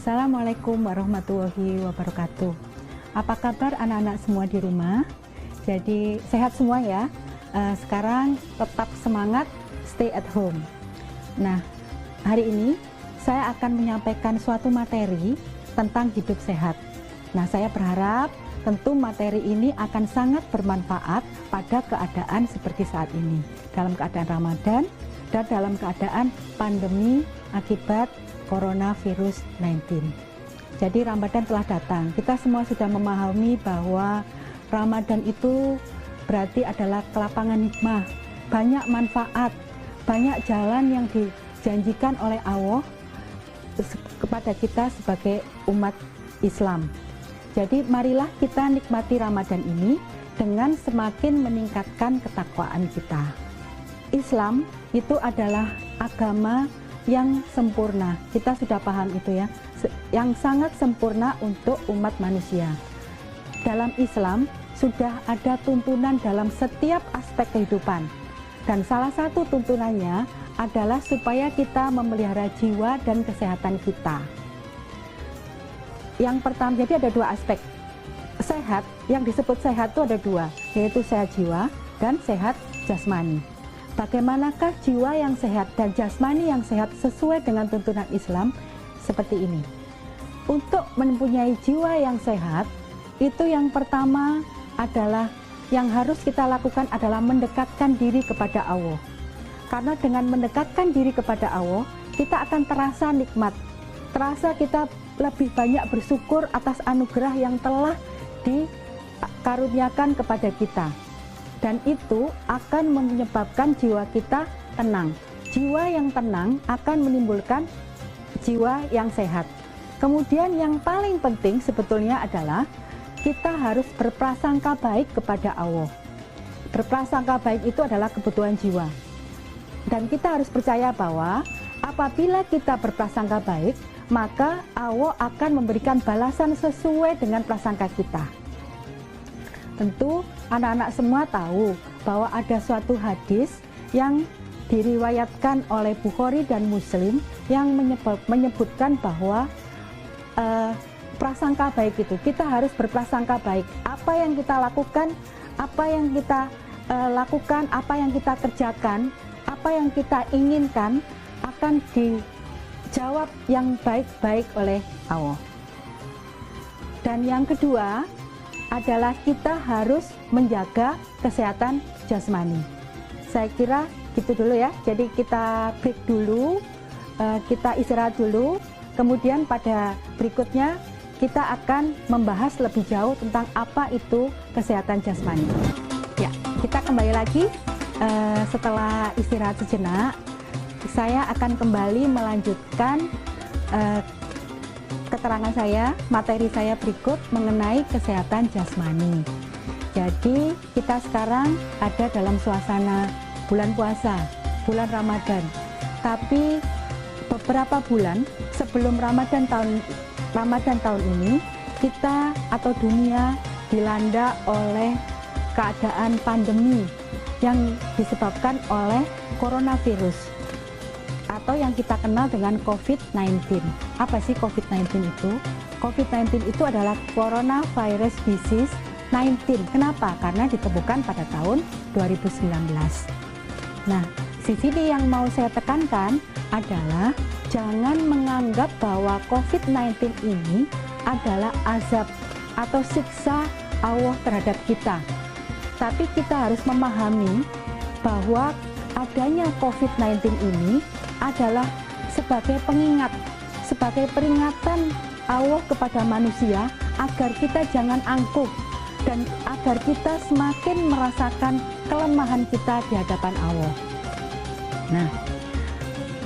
Assalamualaikum warahmatullahi wabarakatuh. Apa kabar anak-anak semua di rumah? Jadi sehat semua ya. Sekarang tetap semangat, stay at home. Nah, hari ini saya akan menyampaikan suatu materi tentang hidup sehat. Nah, saya berharap tentu materi ini akan sangat bermanfaat pada keadaan seperti saat ini, dalam keadaan Ramadan dan dalam keadaan pandemi akibat coronavirus 19. Jadi Ramadan telah datang. Kita semua sudah memahami bahwa Ramadan itu berarti adalah kelapangan hikmah, banyak manfaat, banyak jalan yang dijanjikan oleh Allah kepada kita sebagai umat Islam. Jadi marilah kita nikmati Ramadan ini dengan semakin meningkatkan ketakwaan kita. Islam itu adalah agama yang sempurna, kita sudah paham itu ya, yang sangat sempurna untuk umat manusia. Dalam Islam sudah ada tuntunan dalam setiap aspek kehidupan, dan salah satu tuntunannya adalah supaya kita memelihara jiwa dan kesehatan kita. Yang pertama, jadi ada dua aspek sehat, yang disebut sehat itu ada dua, yaitu sehat jiwa dan sehat jasmani. Bagaimanakah jiwa yang sehat dan jasmani yang sehat sesuai dengan tuntunan Islam? Seperti ini. Untuk mempunyai jiwa yang sehat, itu yang pertama adalah yang harus kita lakukan adalah mendekatkan diri kepada Allah. Karena dengan mendekatkan diri kepada Allah, kita akan terasa nikmat. Terasa kita lebih banyak bersyukur atas anugerah yang telah dikaruniakan kepada kita. Dan itu akan menyebabkan jiwa kita tenang. Jiwa yang tenang akan menimbulkan jiwa yang sehat. Kemudian yang paling penting sebetulnya adalah kita harus berprasangka baik kepada Allah. Berprasangka baik itu adalah kebutuhan jiwa. Dan kita harus percaya bahwa apabila kita berprasangka baik, maka Allah akan memberikan balasan sesuai dengan prasangka kita. Tentu anak-anak semua tahu bahwa ada suatu hadis yang diriwayatkan oleh Bukhari dan Muslim yang menyebutkan bahwa prasangka baik itu, kita harus berprasangka baik. Apa yang kita lakukan, apa yang kita lakukan, apa yang kita kerjakan, apa yang kita inginkan akan dijawab yang baik-baik oleh Allah. Dan yang kedua adalah kita harus menjaga kesehatan jasmani. Saya kira gitu dulu ya. Jadi kita break dulu, kita istirahat dulu. Kemudian pada berikutnya kita akan membahas lebih jauh tentang apa itu kesehatan jasmani. Ya, kita kembali lagi setelah istirahat sejenak. Saya akan kembali melanjutkan keterangan saya, materi saya berikut mengenai kesehatan jasmani. Jadi kita sekarang ada dalam suasana bulan puasa, bulan Ramadan. Tapi beberapa bulan sebelum Ramadan tahun ini, kita atau dunia dilanda oleh keadaan pandemi yang disebabkan oleh coronavirus, atau yang kita kenal dengan COVID-19. Apa sih COVID-19 itu? COVID-19 itu adalah Coronavirus Disease 19. Kenapa? Karena ditemukan pada tahun 2019. Nah, di sini yang mau saya tekankan adalah jangan menganggap bahwa COVID-19 ini adalah azab atau siksa Allah terhadap kita. Tapi kita harus memahami bahwa adanya COVID-19 ini adalah sebagai pengingat, sebagai peringatan Allah kepada manusia agar kita jangan angkuh dan agar kita semakin merasakan kelemahan kita di hadapan Allah.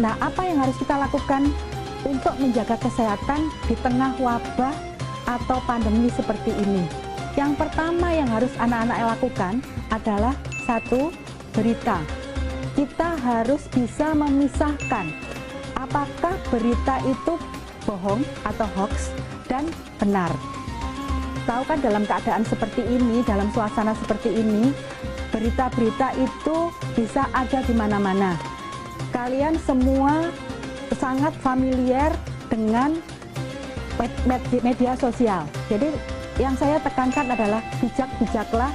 Nah, apa yang harus kita lakukan untuk menjaga kesehatan di tengah wabah atau pandemi seperti ini? Yang pertama yang harus anak-anak lakukan adalah satu, berita. Kita harus bisa memisahkan apakah berita itu bohong atau hoax dan benar. Tahu kan dalam keadaan seperti ini, dalam suasana seperti ini, berita-berita itu bisa ada di mana-mana. Kalian semua sangat familiar dengan media sosial. Jadi yang saya tekankan adalah bijak-bijaklah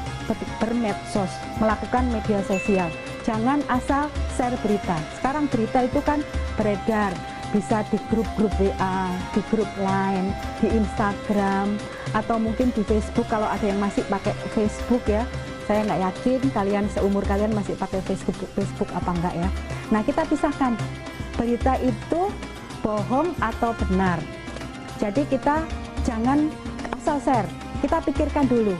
bermedsos, melakukan media sosial. Jangan asal share berita. Sekarang berita itu kan beredar, bisa di grup-grup WA, di grup Line, di Instagram, atau mungkin di Facebook kalau ada yang masih pakai Facebook ya. Saya nggak yakin kalian seumur kalian masih pakai Facebook apa enggak ya. Nah, kita pisahkan berita itu bohong atau benar. Jadi kita jangan asal share, kita pikirkan dulu.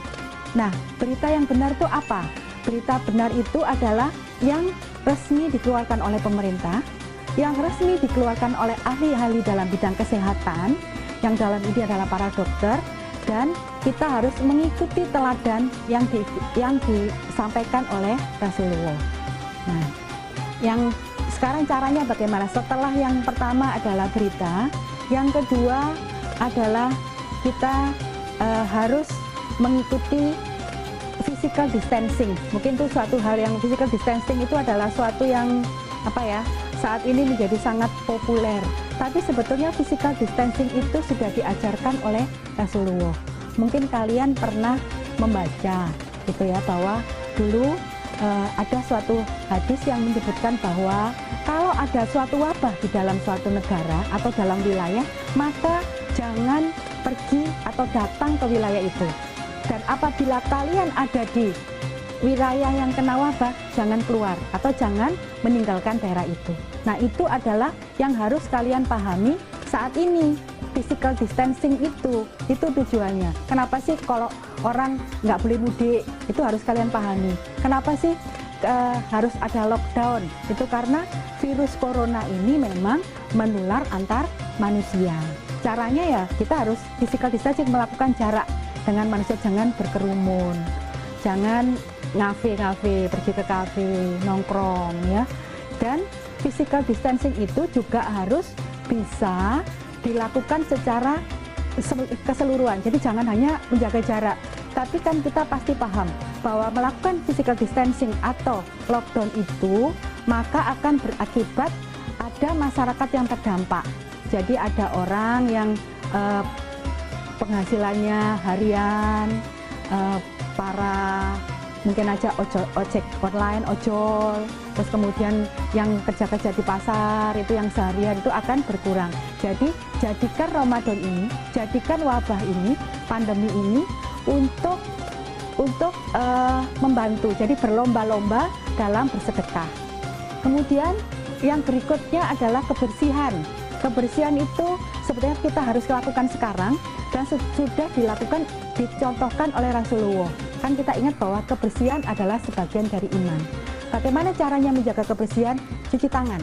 Nah, berita yang benar itu apa? Berita benar itu adalah yang resmi dikeluarkan oleh pemerintah, yang resmi dikeluarkan oleh ahli-ahli dalam bidang kesehatan, yang dalam ini adalah para dokter, dan kita harus mengikuti teladan yang disampaikan oleh Rasulullah. Nah, yang sekarang caranya bagaimana? Setelah yang pertama adalah berita, yang kedua adalah kita harus mengikuti physical distancing. Mungkin itu suatu hal yang physical distancing itu adalah suatu yang saat ini menjadi sangat populer. Tapi sebetulnya physical distancing itu sudah diajarkan oleh Rasulullah. Mungkin kalian pernah membaca gitu ya, bahwa dulu ada suatu hadis yang menyebutkan bahwa kalau ada suatu wabah di dalam suatu negara atau dalam wilayah, maka jangan pergi atau datang ke wilayah itu. Dan apabila kalian ada di wilayah yang kena wabah, jangan keluar atau jangan meninggalkan daerah itu. Nah, itu adalah yang harus kalian pahami saat ini. Physical distancing itu tujuannya. Kenapa sih kalau orang nggak boleh mudik? Itu harus kalian pahami. Kenapa sih harus ada lockdown? Itu karena virus corona ini memang menular antar manusia. Caranya ya kita harus physical distancing, melakukan jarak dengan manusia, jangan berkerumun, jangan ngafe-ngafe, pergi ke kafe, nongkrong ya. Dan physical distancing itu juga harus bisa dilakukan secara keseluruhan. Jadi jangan hanya menjaga jarak, tapi kan kita pasti paham bahwa melakukan physical distancing atau lockdown itu maka akan berakibat ada masyarakat yang terdampak. Jadi ada orang yang penghasilannya harian, para mungkin aja ojek online, ojol, terus kemudian yang kerja-kerja di pasar itu yang seharian itu akan berkurang. Jadi jadikan Ramadan ini, jadikan wabah ini, pandemi ini untuk membantu. Jadi berlomba-lomba dalam bersedekah. Kemudian yang berikutnya adalah kebersihan. Kebersihan itu sebetulnya kita harus lakukan sekarang dan sudah dicontohkan oleh Rasulullah. Kan kita ingat bahwa kebersihan adalah sebagian dari iman. Bagaimana caranya menjaga kebersihan? Cuci tangan.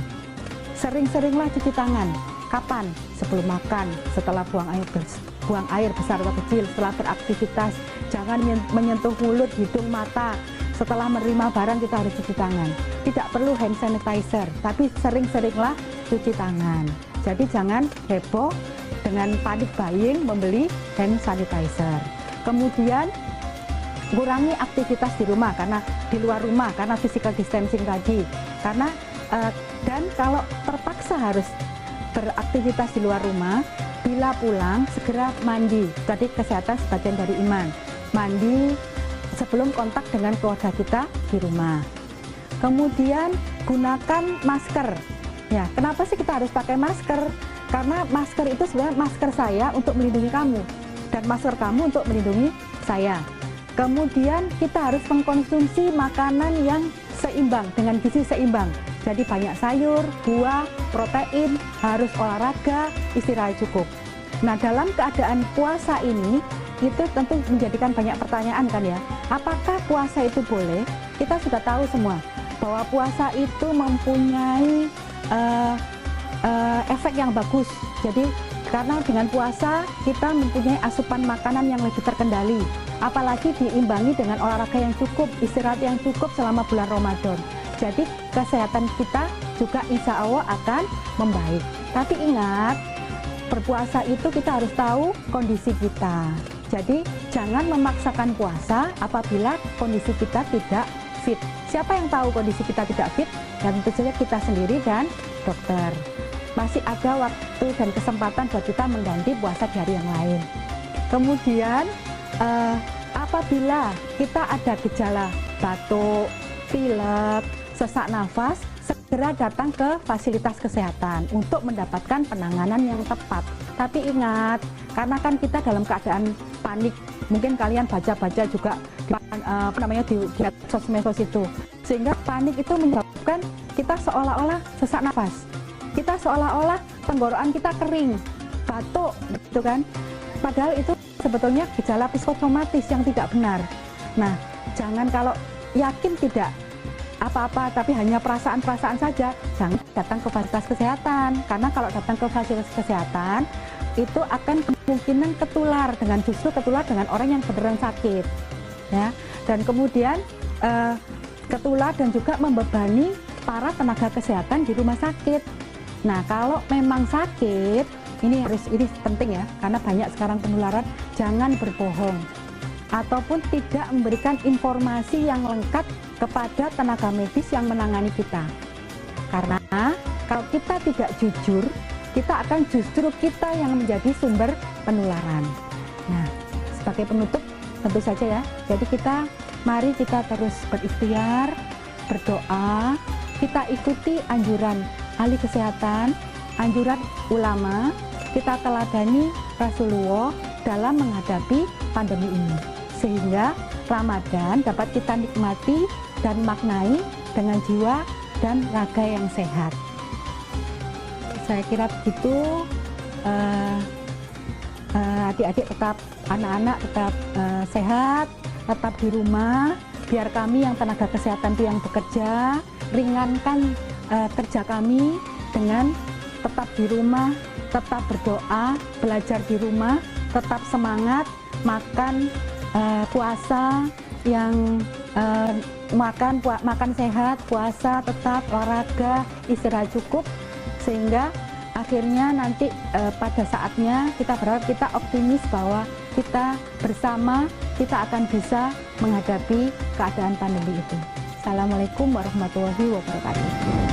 Sering-seringlah cuci tangan. Kapan? Sebelum makan, setelah buang air besar atau kecil, setelah beraktivitas. Jangan menyentuh mulut, hidung, mata. Setelah menerima barang kita harus cuci tangan. Tidak perlu hand sanitizer, tapi sering-seringlah cuci tangan. Jadi jangan heboh dengan panik buying membeli hand sanitizer. Kemudian kurangi aktivitas di rumah, karena di luar rumah, karena physical distancing tadi. Karena dan kalau terpaksa harus beraktivitas di luar rumah, bila pulang segera mandi. Tadi kesehatan sebagian dari iman. Mandi sebelum kontak dengan keluarga kita di rumah. Kemudian gunakan masker. Ya, kenapa sih kita harus pakai masker? Karena masker itu sebenarnya masker saya untuk melindungi kamu dan masker kamu untuk melindungi saya. Kemudian kita harus mengkonsumsi makanan yang seimbang, dengan gizi seimbang. Jadi banyak sayur, buah, protein, harus olahraga, istirahat cukup. Nah, dalam keadaan puasa ini, itu tentu menjadikan banyak pertanyaan kan ya. Apakah puasa itu boleh? Kita sudah tahu semua bahwa puasa itu mempunyai efek yang bagus. Jadi karena dengan puasa kita mempunyai asupan makanan yang lebih terkendali, apalagi diimbangi dengan olahraga yang cukup, istirahat yang cukup selama bulan Ramadan. Jadi kesehatan kita juga insya Allah akan membaik. Tapi ingat, berpuasa itu kita harus tahu kondisi kita. Jadi jangan memaksakan puasa apabila kondisi kita tidak fit. Siapa yang tahu kondisi kita tidak fit? Dan tentu saja kita sendiri dan dokter. masih ada waktu dan kesempatan buat kita mengganti puasa di hari yang lain. Kemudian apabila kita ada gejala batuk, pilek, sesak nafas, segera datang ke fasilitas kesehatan untuk mendapatkan penanganan yang tepat. Tapi ingat, karena kan kita dalam keadaan panik, mungkin kalian baca-baca juga di medsos itu, sehingga panik itu menyebabkan kita seolah-olah sesak nafas, kita seolah-olah tenggorokan kita kering, batuk, gitu kan? Padahal itu sebetulnya gejala psikosomatis yang tidak benar. Nah, jangan kalau yakin tidak apa-apa tapi hanya perasaan-perasaan saja, jangan datang ke fasilitas kesehatan, karena kalau datang ke fasilitas kesehatan itu akan kemungkinan ketular dengan orang yang beneran sakit, ya. Dan kemudian ketular dan juga membebani para tenaga kesehatan di rumah sakit. Nah, kalau memang sakit, ini penting ya, karena banyak sekarang penularan, jangan berbohong ataupun tidak memberikan informasi yang lengkap kepada tenaga medis yang menangani kita. Karena kalau kita tidak jujur, kita akan justru kita yang menjadi sumber penularan. Nah, sebagai penutup tentu saja ya, jadi mari kita terus berikhtiar, berdoa, kita ikuti anjuran ahli kesehatan, anjuran ulama, kita teladani Rasulullah dalam menghadapi pandemi ini, sehingga Ramadan dapat kita nikmati dan maknai dengan jiwa dan raga yang sehat. Saya kira begitu. Adik-adik tetap, anak-anak tetap sehat, tetap di rumah, biar kami yang tenaga kesehatan itu yang bekerja, ringankan kerja kami dengan tetap di rumah, tetap berdoa, belajar di rumah, tetap semangat, makan puasa yang makan sehat, puasa tetap, olahraga, istirahat cukup, sehingga akhirnya nanti pada saatnya kita berharap, kita optimis bahwa kita bersama kita akan bisa menghadapi keadaan pandemi itu. Assalamualaikum warahmatullahi wabarakatuh.